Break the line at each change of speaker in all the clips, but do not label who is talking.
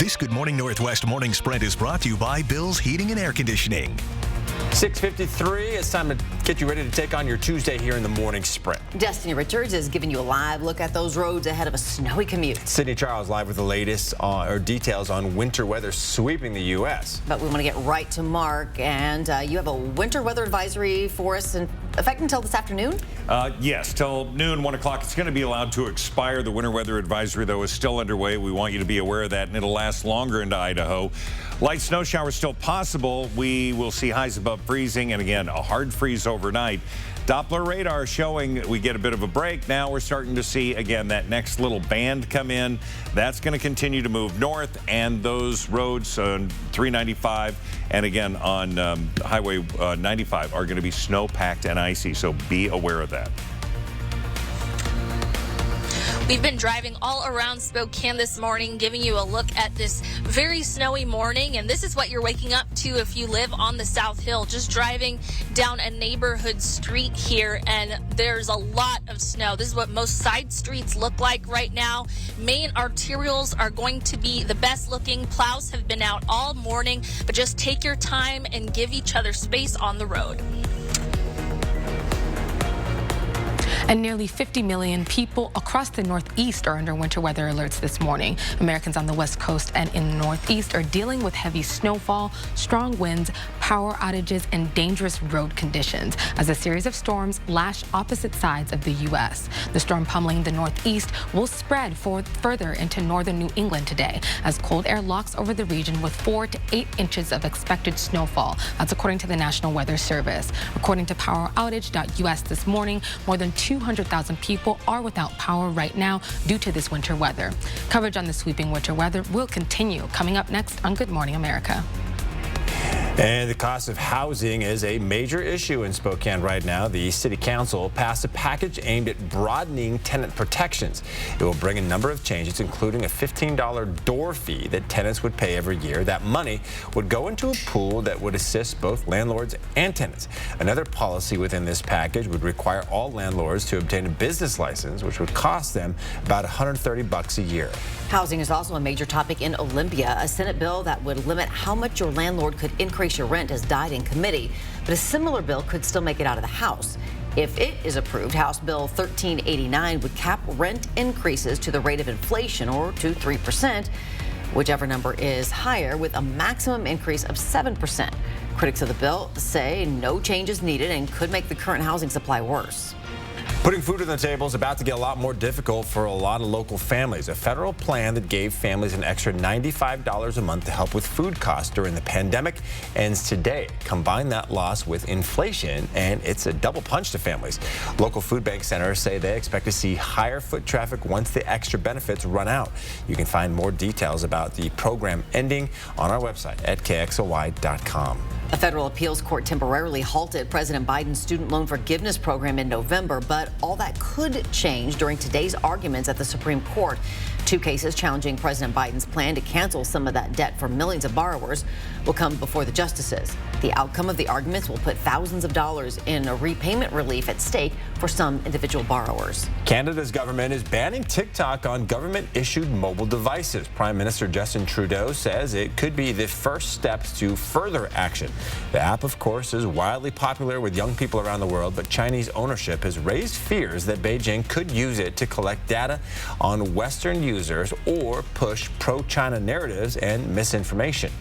This Good Morning Northwest Morning Sprint is brought to you by Bill's Heating and Air Conditioning.
6:53. It's time to get you ready to take on your Tuesday here in the morning sprint.
Destiny Richards is giving you a live look at those roads ahead of a snowy commute.
Sydney Charles live with the latest details on winter weather sweeping the U.S.
But we want to get right to Mark, and you have a winter weather advisory for us in effect until this afternoon?
Yes, till noon, 1 o'clock. It's going to be allowed to expire. The winter weather advisory, though, is still underway. We want you to be aware of that, and it'll last longer into Idaho. Light snow showers still possible. We will see highs above freezing, and again, a hard freeze overnight. Doppler radar showing we get a bit of a break. Now we're starting to see, again, that next little band come in. That's going to continue to move north, and those roads on 395 and again on Highway 95 are going to be snow-packed and icy, so be aware of that.
We've been driving all around Spokane this morning, giving you a look at this very snowy morning, and this is what you're waking up to if you live on the South Hill. Just driving down a neighborhood street here, and there's a lot of snow. This is what most side streets look like right now. Main arterials are going to be the best looking. Plows have been out all morning, but just take your time and give each other space on the road.
And nearly 50 million people across the Northeast are under winter weather alerts this morning. Americans on the West Coast and in the Northeast are dealing with heavy snowfall, strong winds, power outages, and dangerous road conditions as a series of storms lash opposite sides of the U.S. The storm pummeling the Northeast will spread further into northern New England today as cold air locks over the region with 4 to 8 inches of expected snowfall. That's according to the National Weather Service. According to PowerOutage.us this morning, more than 200,000 people are without power right now due to this winter weather. Coverage on the sweeping winter weather will continue coming up next on Good Morning America.
And the cost of housing is a major issue in Spokane right now. The City Council passed a package aimed at broadening tenant protections. It will bring a number of changes, including a $15 door fee that tenants would pay every year. That money would go into a pool that would assist both landlords and tenants. Another policy within this package would require all landlords to obtain a business license, which would cost them about $130 a year.
Housing is also a major topic in Olympia. A Senate bill that would limit how much your landlord could increase your rent has died in committee, but a similar bill could still make it out of the House. If it is approved, House Bill 1389 would cap rent increases to the rate of inflation, or to 3%, whichever number is higher, with a maximum increase of 7%. Critics of the bill say no change is needed and could make the current housing supply worse.
Putting food on the table is about to get a lot more difficult for a lot of local families. A federal plan that gave families an extra $95 a month to help with food costs during the pandemic ends today. Combine that loss with inflation, and it's a double punch to families. Local food bank centers say they expect to see higher foot traffic once the extra benefits run out. You can find more details about the program ending on our website at KXLY.com.
A federal appeals court temporarily halted President Biden's student loan forgiveness program in November, but all that could change during today's arguments at the Supreme Court. 2 cases challenging President Biden's plan to cancel some of that debt for millions of borrowers will come before the justices. The outcome of the arguments will put thousands of dollars in a repayment relief at stake for some individual borrowers.
Canada's government is banning TikTok on government-issued mobile devices. Prime Minister Justin Trudeau says it could be the first steps to further action. The app, of course, is wildly popular with young people around the world, but Chinese ownership has raised fears that Beijing could use it to collect data on Western users or push pro-China narratives and misinformation.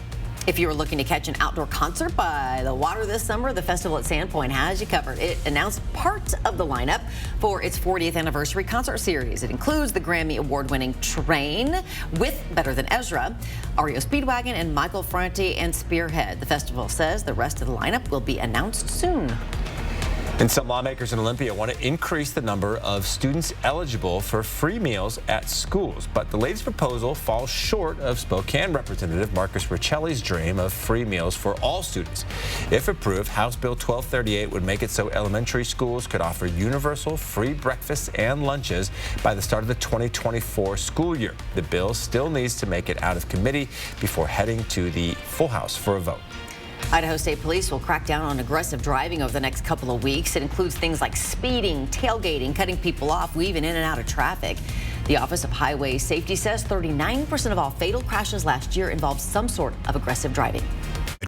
If you were looking to catch an outdoor concert by the water this summer, the festival at Sandpoint has you covered. It announced parts of the lineup for its 40th anniversary concert series. It includes the Grammy Award-winning Train with Better Than Ezra, REO Speedwagon, and Michael Franti and Spearhead. The festival says the rest of the lineup will be announced soon.
And some lawmakers in Olympia want to increase the number of students eligible for free meals at schools. But the latest proposal falls short of Spokane Representative Marcus Riccelli's dream of free meals for all students. If approved, House Bill 1238 would make it so elementary schools could offer universal free breakfasts and lunches by the start of the 2024 school year. The bill still needs to make it out of committee before heading to the full House for a vote.
Idaho State Police will crack down on aggressive driving over the next couple of weeks. It includes things like speeding, tailgating, cutting people off, weaving in and out of traffic. The Office of Highway Safety says 39% of all fatal crashes last year involved some sort of aggressive driving.